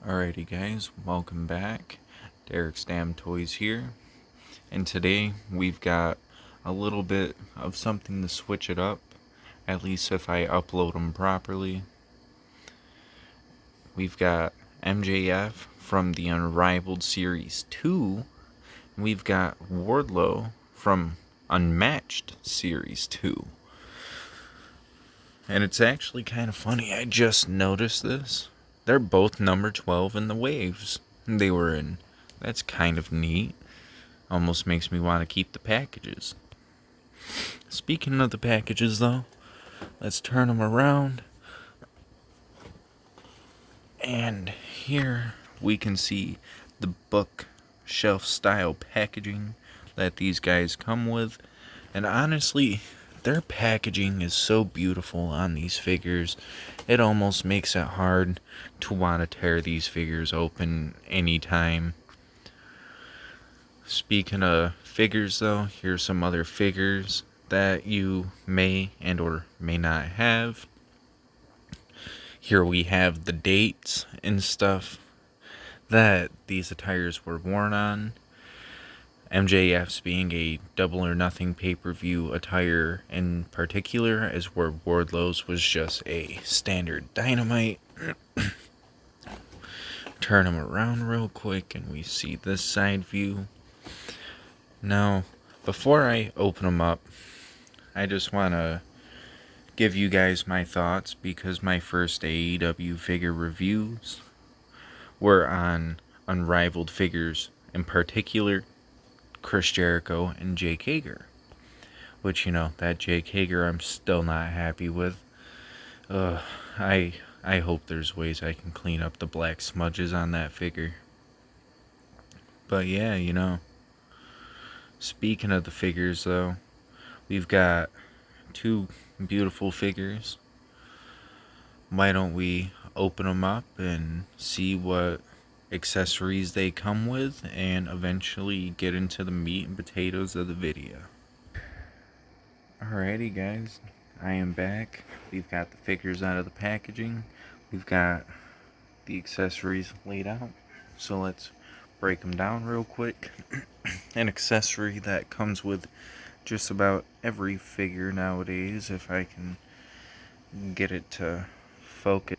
Alrighty guys, welcome back. Derek's Damn Toys here. And today we've got a little bit of something to switch it up. At least if I upload them properly. We've got MJF from the Unrivaled Series 2. We've got Wardlow from Unmatched Series 2. And it's actually kind of funny, I just noticed this. They're both number 12 in the waves they were in. That's kind of neat. Almost makes me want to keep the packages. Speaking of the packages though, let's turn them around. And here we can see the bookshelf style packaging that these guys come with. And honestly, their packaging is so beautiful on these figures. It almost makes it hard to want to tear these figures open anytime. Speaking of figures though, here's some other figures that you may and or may not have. Here we have the dates and stuff that these attires were worn on. MJF's being a Double or Nothing pay-per-view attire in particular, as where Wardlow's was just a standard Dynamite. Turn them around real quick and we see this side view. Now, before I open them up, I just want to give you guys my thoughts, because my first AEW figure reviews were on Unrivaled figures, in particular Chris Jericho and Jake Hager, which, that Jake Hager I'm still not happy with. I hope there's ways I can clean up the black smudges on that figure. But yeah, speaking of the figures though, we've got two beautiful figures. Why don't we open them up and see what accessories they come with, and eventually get into the meat and potatoes of the video. Alrighty guys, I am back. We've got the figures out of the packaging. We've got the accessories laid out. So let's break them down real quick. An accessory that comes with just about every figure nowadays, if I can get it to focus.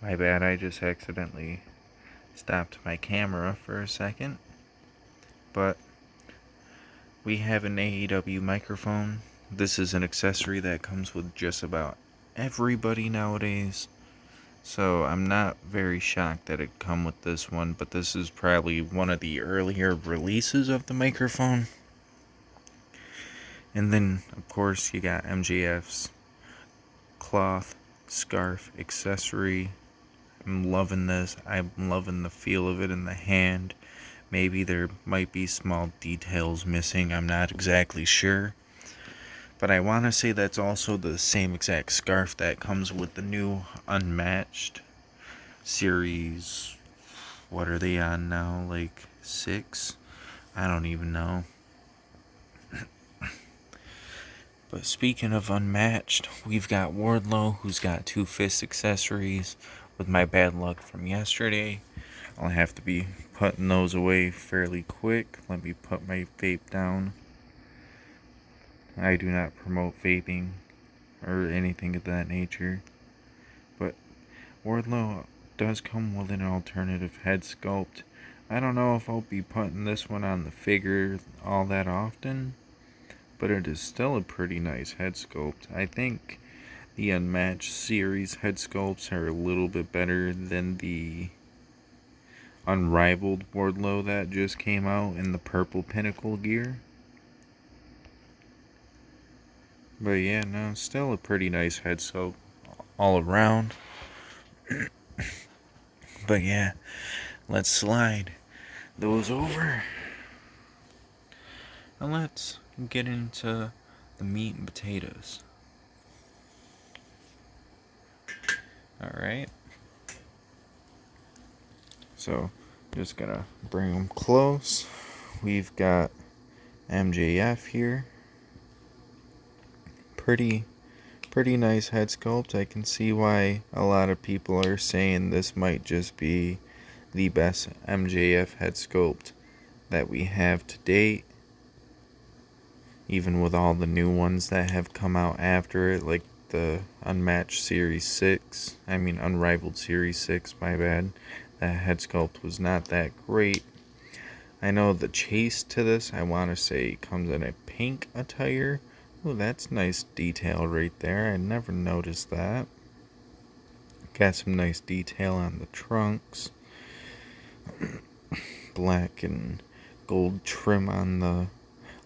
My bad, I just accidentally stopped my camera for a second. But we have an AEW microphone. This is an accessory that comes with just about everybody nowadays. So I'm not very shocked that it come with this one, but this is probably one of the earlier releases of the microphone. And then, of course, you got MJF's cloth scarf accessory. I'm loving this. I'm loving the feel of it in the hand. Maybe there might be small details missing. I'm not exactly sure. But I want to say that's also the same exact scarf that comes with the new Unmatched series. What are they on now? Like 6? I don't even know. But speaking of Unmatched, we've got Wardlow, who's got 2 fist accessories. With my bad luck from yesterday, I'll have to be putting those away fairly quick. Let me put my vape down. I do not promote vaping or anything of that nature. But Wardlow does come with an alternative head sculpt. I don't know if I'll be putting this one on the figure all that often, but it is still a pretty nice head sculpt. I think the Unmatched series head sculpts are a little bit better than the Unrivaled Wardlow that just came out in the purple pinnacle gear. But yeah, no, still a pretty nice head sculpt all around. But yeah, let's slide those over. And let's get into the meat and potatoes. Alright. So, just gonna bring them close. We've got MJF here. Pretty Pretty nice head sculpt. I can see why a lot of people are saying this might just be the best MJF head sculpt that we have to date. Even with all the new ones that have come out after it, like the Unmatched Series 6. Unrivaled Series 6, my bad. That head sculpt was not that great. I know the chase to this, I want to say, comes in a pink attire. Oh, that's nice detail right there. I never noticed that. Got some nice detail on the trunks. Black and gold trim on the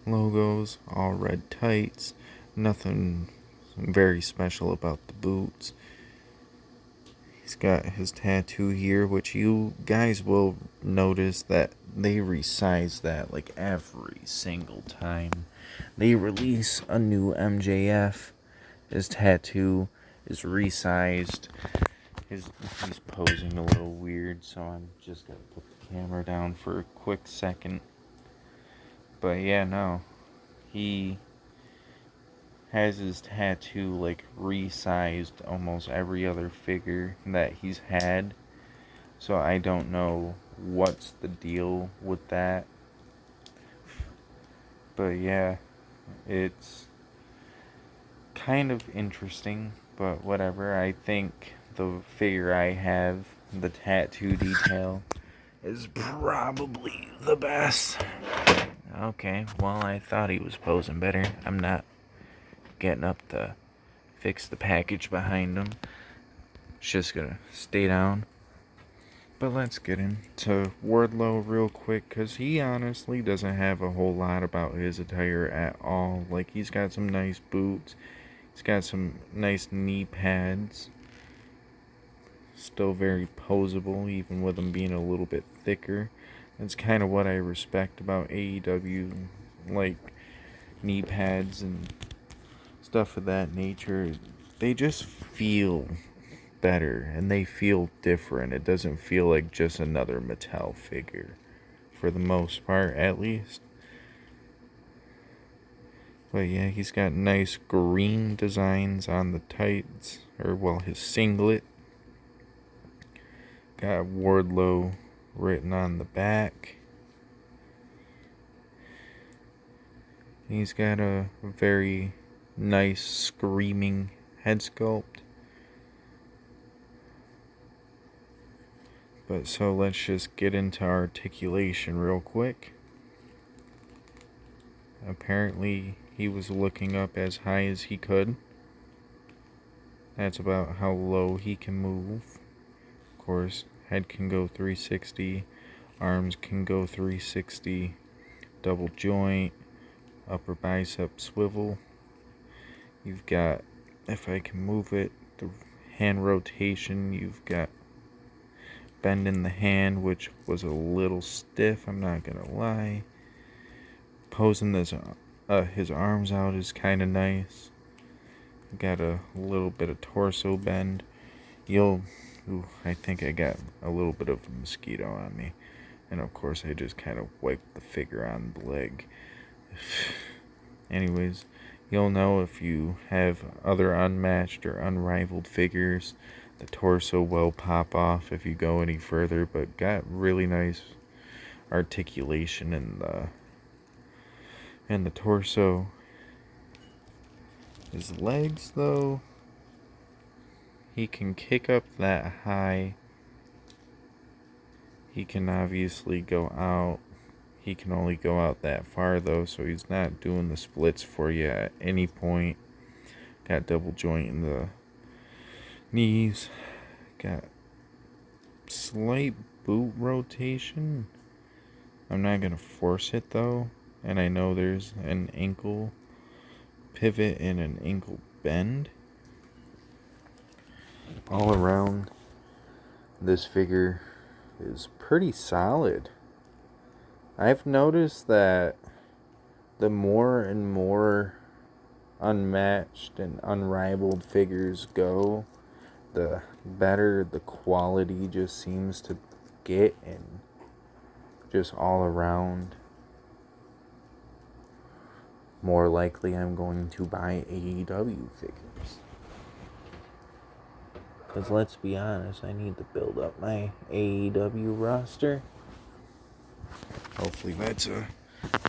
logos, all red tights. Nothing very special about the boots. He's got his tattoo here, which you guys will notice that they resize that like every single time they release a new MJF. His tattoo is resized. He's posing a little weird, so I'm just gonna put the camera down for a quick second. But yeah, no. He has his tattoo like resized almost every other figure that he's had. So I don't know what's the deal with that. But yeah, it's kind of interesting, but whatever. I think the figure I have, the tattoo detail, is probably the best. Okay, well, I thought he was posing better. I'm not getting up to fix the package behind him. It's just gonna stay down. But let's get into Wardlow real quick, because he honestly doesn't have a whole lot about his attire at all. Like, he's got some nice boots. He's got some nice knee pads. Still very posable, even with them being a little bit thicker. That's kind of what I respect about AEW, like knee pads and stuff of that nature. They just feel better and they feel different. It doesn't feel like just another Mattel figure, for the most part, at least. But yeah, he's got nice green designs on the tights, or well, his singlet. Got Wardlow written on the back. He's got a very nice screaming head sculpt. But so let's just get into articulation real quick. Apparently he was looking up as high as he could. That's about how low he can move. Of course, head can go 360, arms can go 360, double joint, upper bicep swivel. You've got, if I can move it, the hand rotation. You've got bend in the hand, which was a little stiff, I'm not gonna lie. Posing this, his arms out is kind of nice. Got a little bit of torso bend. I think I got a little bit of a mosquito on me. And of course I just kind of wiped the figure on the leg. Anyways, you'll know if you have other unmatched or unrivaled figures. The torso will pop off if you go any further, but got really nice articulation in the torso. His legs, though, he can kick up that high. He can obviously go out. He can only go out that far, though, so he's not doing the splits for you at any point. Got double joint in the knees. Got slight boot rotation. I'm not going to force it, though. And I know there's an ankle pivot and an ankle bend. All around, this figure is pretty solid. I've noticed that the more and more unmatched and unrivaled figures go, the better the quality just seems to get, and just all around, more likely I'm going to buy AEW figures. Because let's be honest, I need to build up my AEW roster. Hopefully that's a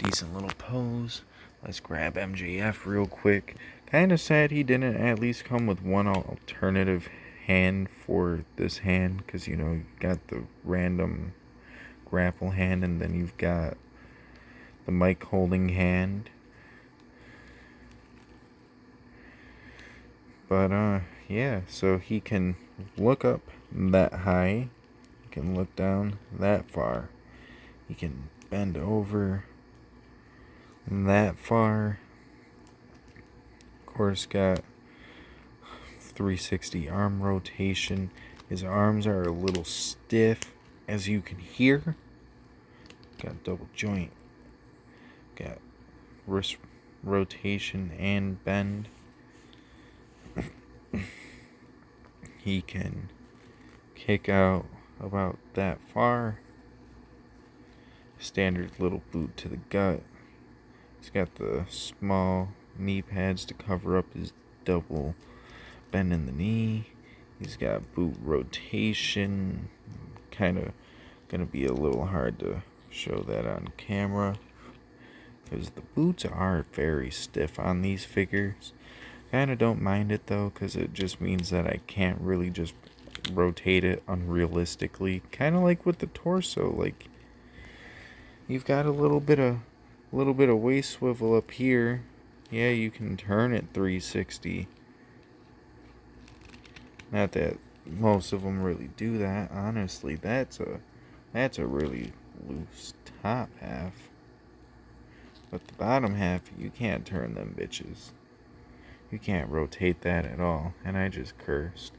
decent little pose. Let's grab MJF real quick. Kind of sad he didn't at least come with one alternative hand for this hand. Because, you know, you got the random grapple hand and then you've got the mic holding hand. But, yeah, so he can look up that high. He can look down that far. He can bend over that far. Of course, got 360 arm rotation. His arms are a little stiff, as you can hear. Got double joint. Got wrist rotation and bend. He can kick out about that far. Standard little boot to the gut. He's got the small knee pads to cover up his double bend in the knee. He's got boot rotation. Kind of gonna be a little hard to show that on camera because the boots are very stiff on these figures. Kind of don't mind it though, because it just means that I can't really just rotate it unrealistically. Kind of like with the torso, like you've got a little bit of waist swivel up here. Yeah, you can turn it 360. Not that most of them really do that. Honestly, that's a really loose top half. But the bottom half, you can't turn them bitches. You can't rotate that at all. And I just cursed.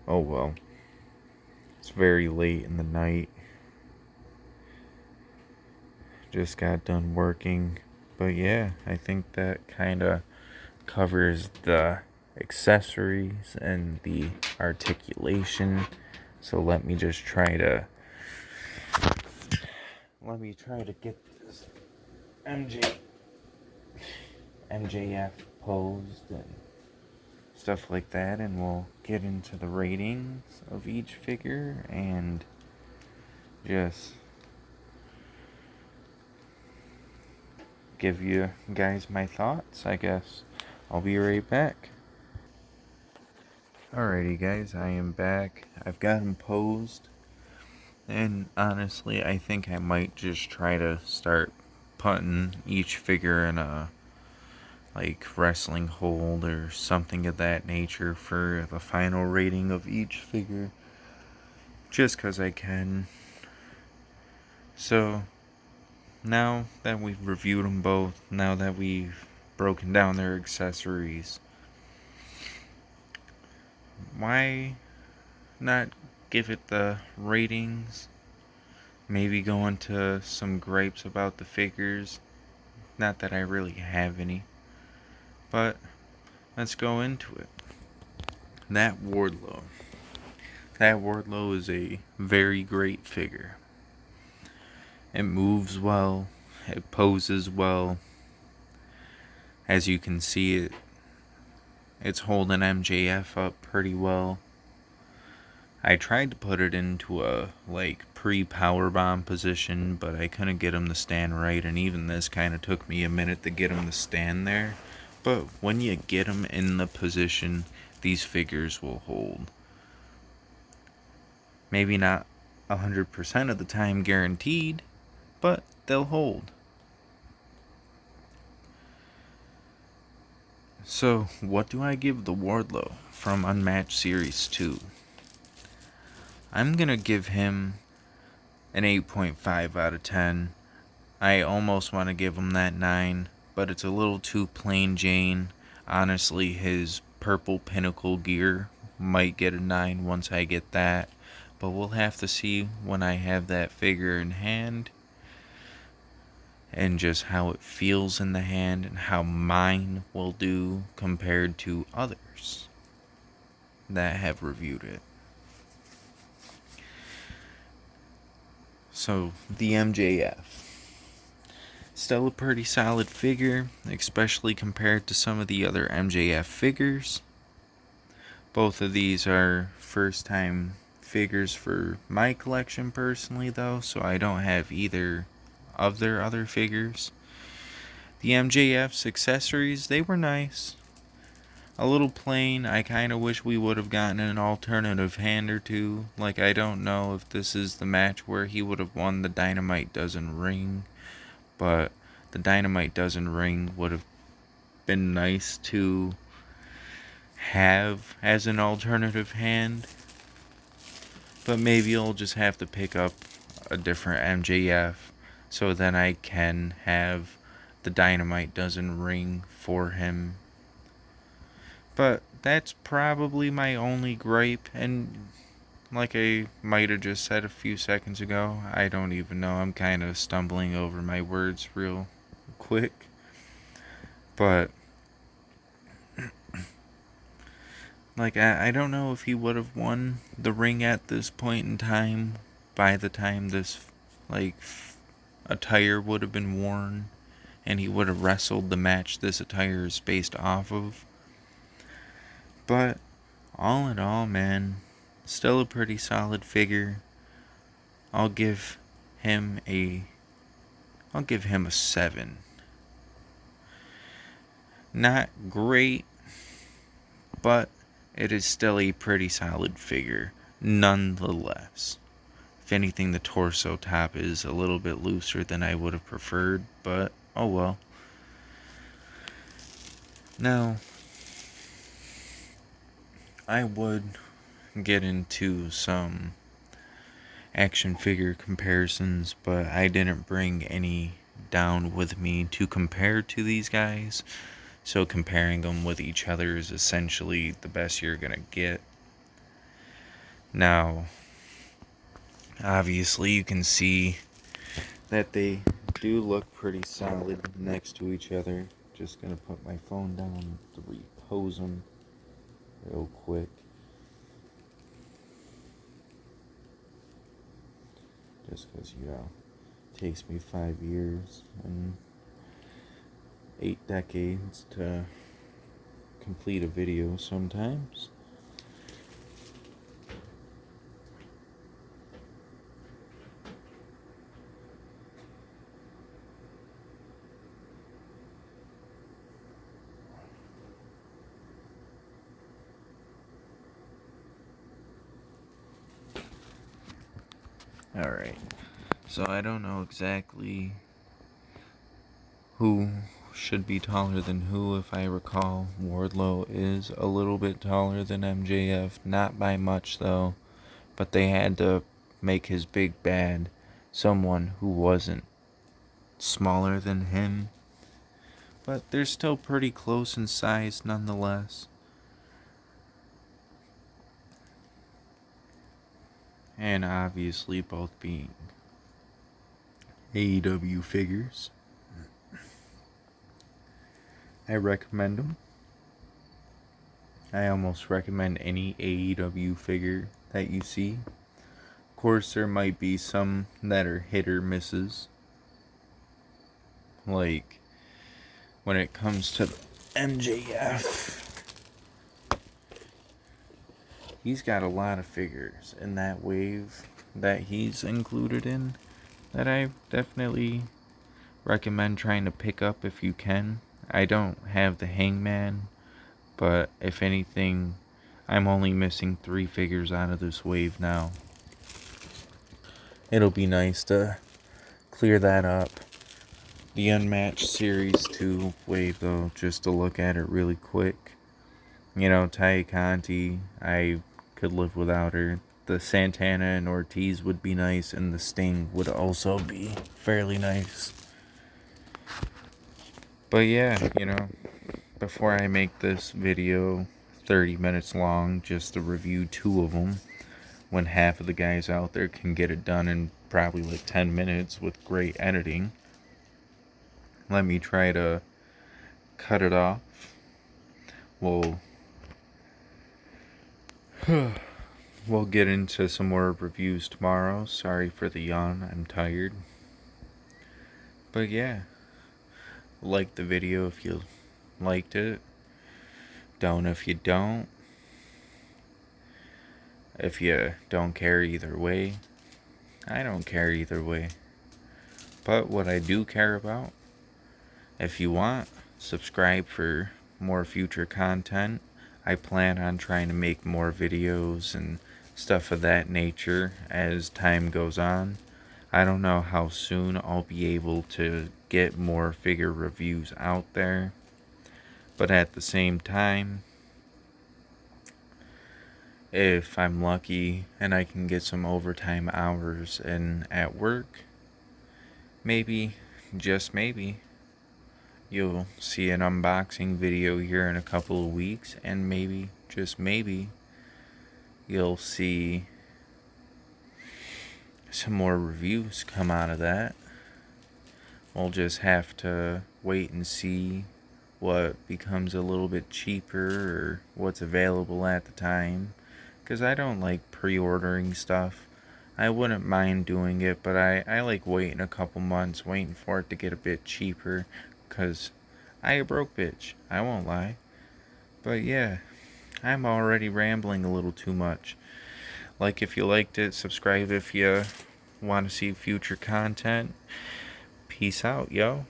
Oh well. It's very late in the night. Just got done working. But yeah, I think that kind of covers the accessories and the articulation. So let me try to get this MJF posed and stuff like that, and we'll get into the ratings of each figure and just give you guys my thoughts, I guess. I'll be right back. Alrighty guys, I am back. I've got him posed, and honestly I think I might just try to start putting each figure in a like wrestling hold or something of that nature for the final rating of each figure, just because I can. So now that we've reviewed them both, now that we've broken down their accessories, why not give it the ratings? Maybe go into some gripes about the figures. Not that I really have any, but let's go into it. That Wardlow is a very great figure. It moves well, it poses well. As you can see, it's holding MJF up pretty well. I tried to put it into a pre-powerbomb position, but I couldn't get him to stand right, and even this kind of took me a minute to get him to stand there. But when you get him in the position, these figures will hold. Maybe not 100% of the time guaranteed, but they'll hold. So, what do I give the Wardlow from Unmatched Series 2? I'm gonna give him an 8.5 out of 10. I almost want to give him that 9, but it's a little too plain Jane. Honestly, his purple pinnacle gear might get a 9 once I get that, but we'll have to see when I have that figure in hand and just how it feels in the hand and how mine will do compared to others that have reviewed it. So, the MJF. Still a pretty solid figure, especially compared to some of the other MJF figures. Both of these are first time figures for my collection personally though, so I don't have either of their other figures. The MJF's accessories, they were nice. A little plain. I kind of wish we would have gotten an alternative hand or two. Like, I don't know if this is the match where he would have won the Dynamite Dozen Ring, but the Dynamite Dozen Ring would have been nice to have as an alternative hand. But maybe I'll just have to pick up a different MJF so then I can have the Dynamite Dozen Ring for him. But that's probably my only gripe, and like I might have just said a few seconds ago, I don't even know, I'm kind of stumbling over my words real quick. But like I don't know if he would have won the ring at this point in time by the time this like attire would have been worn and he would have wrestled the match this attire is based off of. But all in all, man, still a pretty solid figure. I'll give him a 7. Not great, but it is still a pretty solid figure nonetheless. If anything, the torso top is a little bit looser than I would have preferred, but oh well. Now, I would get into some action figure comparisons, but I didn't bring any down with me to compare to these guys. So comparing them with each other is essentially the best you're gonna get. Now, obviously you can see that they do look pretty solid next to each other. Just gonna put my phone down to repose them real quick. Just because, it takes me 5 years and 8 decades to complete a video sometimes. Alright, so I don't know exactly who should be taller than who. If I recall, Wardlow is a little bit taller than MJF, not by much though, but they had to make his big bad someone who wasn't smaller than him, but they're still pretty close in size nonetheless. And obviously both being AEW figures. I recommend them. I almost recommend any AEW figure that you see. Of course, there might be some that are hit or misses. Like, when it comes to MJF, he's got a lot of figures in that wave that he's included in that I definitely recommend trying to pick up if you can. I don't have the Hangman, but if anything, I'm only missing 3 figures out of this wave now. It'll be nice to clear that up. The Unmatched Series 2 wave, though, just to look at it really quick. Tai Conti, I could live without her. The Santana and Ortiz would be nice, and the Sting would also be fairly nice. But yeah, before I make this video 30 minutes long just to review 2 of them, when half of the guys out there can get it done in probably like 10 minutes with great editing, let me try to cut it off. We'll get into some more reviews tomorrow. Sorry for the yawn, I'm tired. But yeah, like the video if you liked it. Don't if you don't. If you don't care either way, I don't care either way. But what I do care about, if you want, subscribe for more future content. I plan on trying to make more videos and stuff of that nature as time goes on. I don't know how soon I'll be able to get more figure reviews out there. But at the same time, if I'm lucky and I can get some overtime hours and at work, maybe, just maybe, you'll see an unboxing video here in a couple of weeks, and maybe, just maybe, you'll see some more reviews come out of that. We'll just have to wait and see what becomes a little bit cheaper or what's available at the time, because I don't like pre-ordering stuff. I wouldn't mind doing it, but I like waiting a couple months, waiting for it to get a bit cheaper, because I a broke bitch, I won't lie. But yeah, I'm already rambling a little too much. Like if you liked it, subscribe if you want to see future content. Peace out, yo.